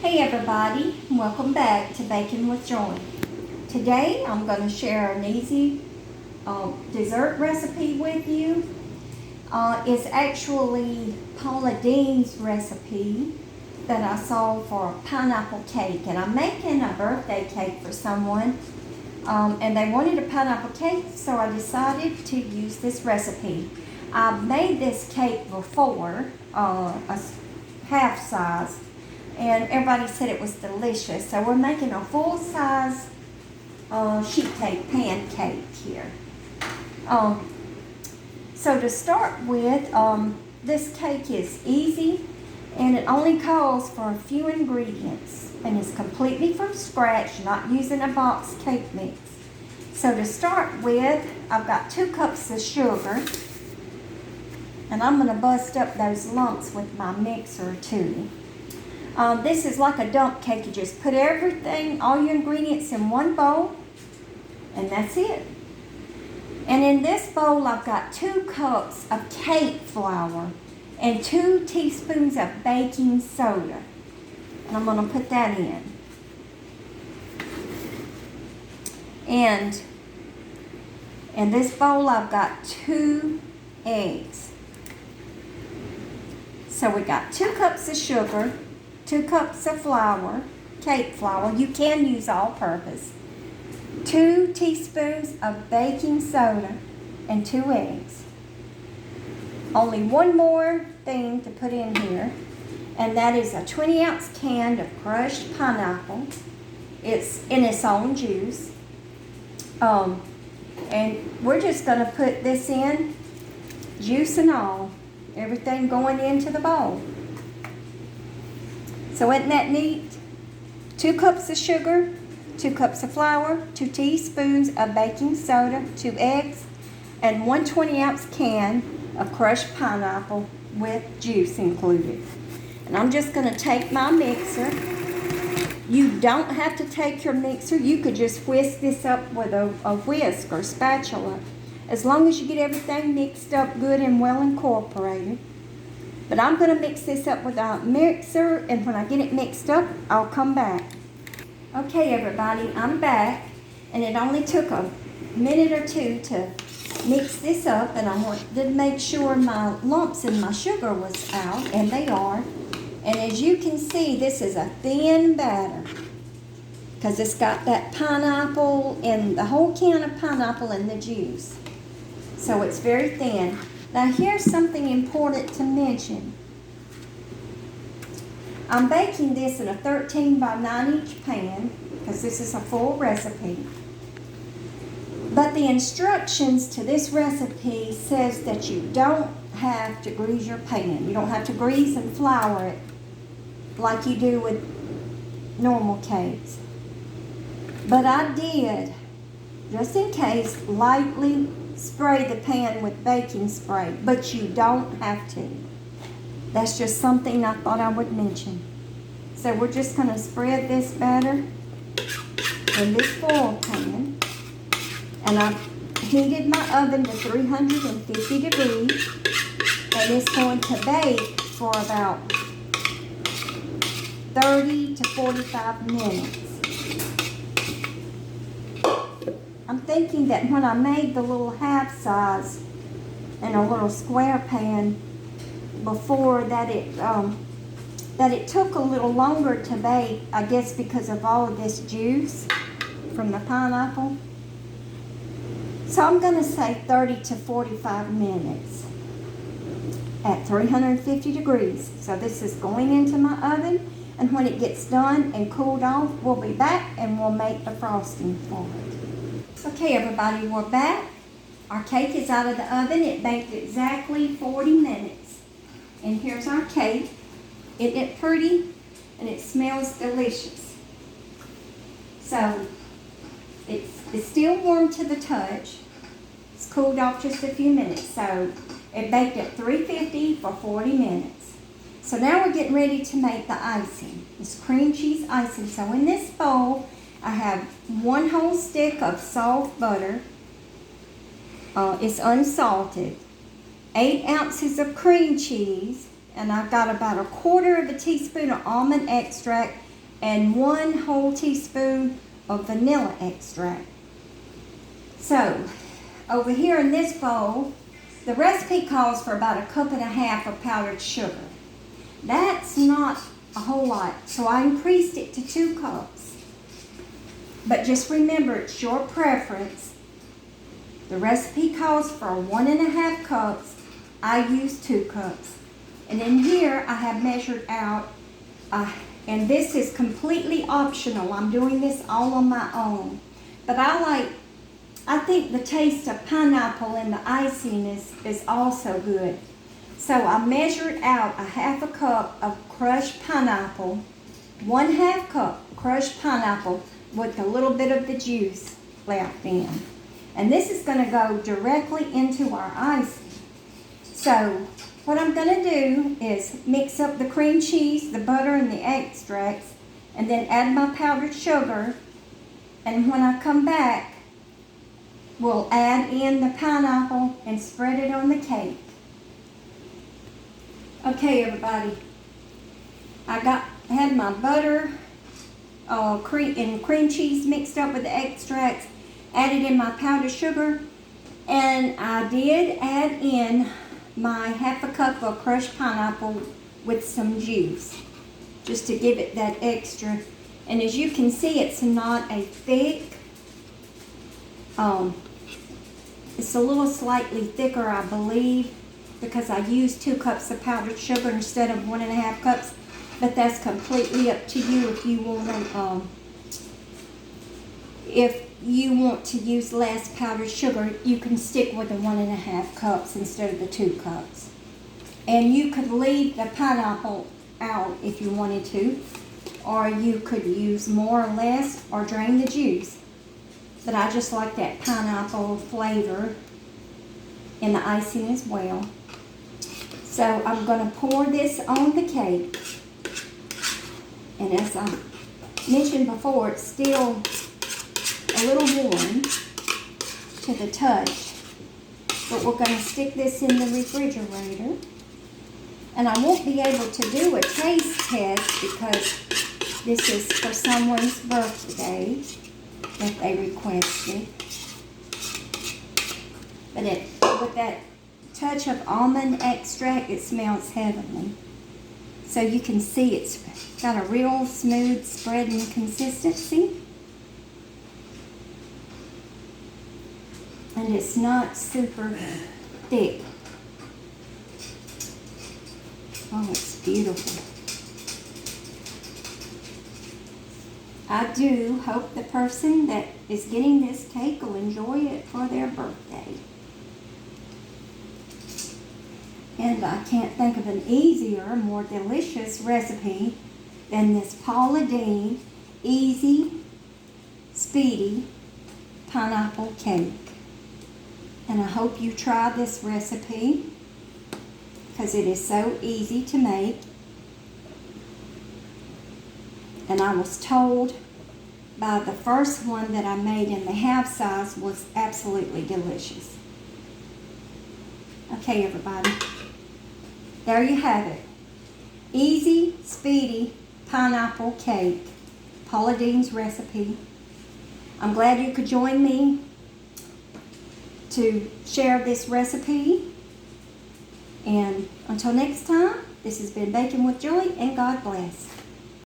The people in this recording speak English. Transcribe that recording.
Hey everybody, welcome back to Baking with Joy. Today I'm going to share an easy dessert recipe with you. It's actually Paula Dean's recipe that I saw for a pineapple cake, and I'm making a birthday cake for someone and they wanted a pineapple cake, so I decided to use this recipe. I've made this cake before, a half size, and everybody said it was delicious. So we're making a full-size sheet cake pancake here. So to start with, this cake is easy and it only calls for a few ingredients and it's completely from scratch, not using a box cake mix. So to start with, I've got 2 cups of sugar, and I'm going to bust up those lumps with my mixer too. This is like a dump cake. You just put everything, all your ingredients in one bowl, and that's it. And in this bowl, I've got 2 cups of cake flour and 2 teaspoons of baking soda. And I'm going to put that in. And in this bowl, I've got 2 eggs. So we got 2 cups of sugar, 2 cups of flour, cake flour. You can use all-purpose. 2 teaspoons of baking soda and 2 eggs. Only one more thing to put in here, and that is a 20-ounce can of crushed pineapple. It's in its own juice. And we're just going to put this in, juice and all, everything going into the bowl. So isn't that neat? 2 cups of sugar, 2 cups of flour, 2 teaspoons of baking soda, 2 eggs, and 1 20-ounce can of crushed pineapple with juice included. And I'm just going to take my mixer. You don't have to take your mixer. You could just whisk this up with a whisk or spatula, as long as you get everything mixed up good and well incorporated. But I'm going to mix this up with a mixer, and when I get it mixed up, I'll come back. Okay, everybody, I'm back, and it only took a minute or 2 to mix this up, and I wanted to make sure my lumps in my sugar was out, and they are. And as you can see, this is a thin batter because it's got that pineapple and the whole can of pineapple in the juice. So it's very thin. Now here's something important to mention. I'm baking this in a 13 by 9 inch pan because this is a full recipe. But the instructions to this recipe says that you don't have to grease your pan. You don't have to grease and flour it like you do with normal cakes. But I did, just in case, lightly spray the pan with baking spray, but you don't have to. That's just something I thought I would mention. So we're just going to spread this batter in this foil pan, and I've heated my oven to 350 degrees, and it's going to bake for about 30 to 45 minutes. I'm thinking that when I made the little half size in a little square pan before, that it took a little longer to bake, I guess because of all of this juice from the pineapple. So I'm going to say 30 to 45 minutes at 350 degrees. So this is going into my oven, and when it gets done and cooled off, we'll be back and we'll make the frosting for it. Okay, everybody, we're back. Our cake is out of the oven. It baked exactly 40 minutes. And here's our cake. Isn't it pretty? And it smells delicious. So it's still warm to the touch. It's cooled off just a few minutes. So it baked at 350 for 40 minutes. So now we're getting ready to make the icing. It's cream cheese icing. So in this bowl, I have 1 whole stick of soft butter. It's unsalted. 8 ounces of cream cheese, and I've got about 1/4 of a teaspoon of almond extract and 1 whole teaspoon of vanilla extract. So, over here in this bowl, the recipe calls for about 1.5 cups of powdered sugar. That's not a whole lot, so I increased it to 2 cups. But just remember, it's your preference. The recipe calls for 1.5 cups. I use 2 cups. And in here, I have measured out, and this is completely optional. I'm doing this all on my own. But I think the taste of pineapple in the icing is also good. So I measured out 1/2 cup of crushed pineapple, 1/2 cup crushed pineapple with a little bit of the juice left in. And this is going to go directly into our icing. So what I'm going to do is mix up the cream cheese, the butter, and the extracts, and then add my powdered sugar. And when I come back, we'll add in the pineapple and spread it on the cake. Okay, everybody. I had my butter, cream cheese mixed up with the extracts, added in my powdered sugar, and I did add in my 1/2 cup of crushed pineapple with some juice, just to give it that extra. And as you can see, it's not a thick, it's a little slightly thicker, I believe, because I used 2 cups of powdered sugar instead of 1.5 cups. But that's completely up to you. If you want to use less powdered sugar, you can stick with the 1.5 cups instead of the 2 cups. And you could leave the pineapple out if you wanted to, or you could use more or less, or drain the juice. But I just like that pineapple flavor in the icing as well. So I'm going to pour this on the cake. And as I mentioned before, it's still a little warm to the touch. But we're going to stick this in the refrigerator. And I won't be able to do a taste test because this is for someone's birthday that they requested. But with that touch of almond extract, it smells heavenly. So you can see it's got a real smooth spreading consistency. And it's not super thick. Oh, it's beautiful. I do hope the person that is getting this cake will enjoy it for their birthday. And I can't think of an easier, more delicious recipe than this Paula Deen Easy Speedy Pineapple Cake. And I hope you try this recipe because it is so easy to make. And I was told by the first one that I made in the half size was absolutely delicious. Okay, everybody. There you have it. Easy, speedy pineapple cake. Paula Deen's recipe. I'm glad you could join me to share this recipe. And until next time, this has been Baking with Joy, and God bless.